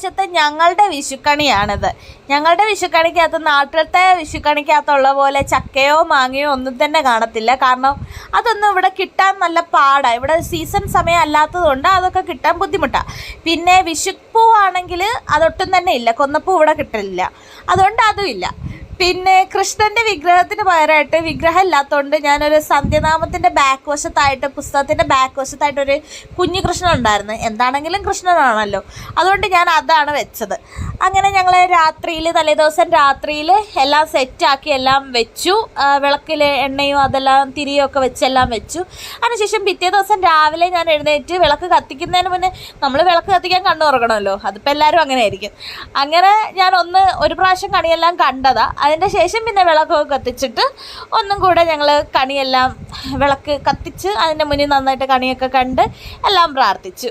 ഇപ്രാവശ്യത്തെ ഞങ്ങളുടെ വിഷുക്കണിയാണിത്. ഞങ്ങളുടെ വിഷുക്കണിക്കകത്ത് നാട്ടിലത്തെ വിഷുക്കണിക്കകത്തുള്ള പോലെ ചക്കയോ മാങ്ങയോ ഒന്നും തന്നെ കാണത്തില്ല. കാരണം അതൊന്നും ഇവിടെ കിട്ടാൻ നല്ല പാടാണ്. ഇവിടെ സീസൺ സമയം അല്ലാത്തതുകൊണ്ട് അതൊക്കെ കിട്ടാൻ ബുദ്ധിമുട്ടാണ്. പിന്നെ വിഷുപ്പൂവാണെങ്കിൽ അതൊട്ടും തന്നെ ഇല്ല, കൊന്നപ്പൂ ഇവിടെ കിട്ടില്ല, അതുകൊണ്ട് അതും ഇല്ല. പിന്നെ കൃഷ്ണൻ്റെ വിഗ്രഹത്തിന് പകരമായിട്ട് വിഗ്രഹം ഇല്ലാത്തതുകൊണ്ട് ഞാനൊരു സന്ധ്യനാമത്തിൻ്റെ ബാക്ക് വശത്തായിട്ട്, പുസ്തകത്തിൻ്റെ ബാക്ക് വശത്തായിട്ടൊരു കുഞ്ഞു കൃഷ്ണൻ ഉണ്ടായിരുന്നു. എന്താണെങ്കിലും കൃഷ്ണനാണല്ലോ, അതുകൊണ്ട് ഞാൻ അതാണ് വെച്ചത്. അങ്ങനെ ഞങ്ങൾ തലേദിവസം രാത്രിയിൽ എല്ലാം സെറ്റാക്കി എല്ലാം വെച്ചു. വിളക്കിൽ എണ്ണയും അതെല്ലാം തിരിയും ഒക്കെ വെച്ചെല്ലാം വെച്ചു. അതിനുശേഷം പിറ്റേ ദിവസം രാവിലെ ഞാൻ എഴുന്നേറ്റ് വിളക്ക് കത്തിക്കുന്നതിന് മുന്നേ നമ്മൾ വിളക്ക് കത്തിക്കാൻ കണ്ണു തുറക്കണമല്ലോ, അതിപ്പോൾ എല്ലാവരും അങ്ങനെ ആയിരിക്കും. അങ്ങനെ ഞാൻ ഒരു പ്രാവശ്യം കണിയെല്ലാം കണ്ടതാണ്. അതിൻ്റെ ശേഷം പിന്നെ വിളക്കൊക്കെ കത്തിച്ചിട്ട് ഒന്നും കൂടെ ഞങ്ങൾ കണിയെല്ലാം വിളക്ക് കത്തിച്ച് അതിൻ്റെ മുന്നിൽ നന്നായിട്ട് കണിയൊക്കെ കണ്ട് എല്ലാം പ്രാർത്ഥിച്ചു.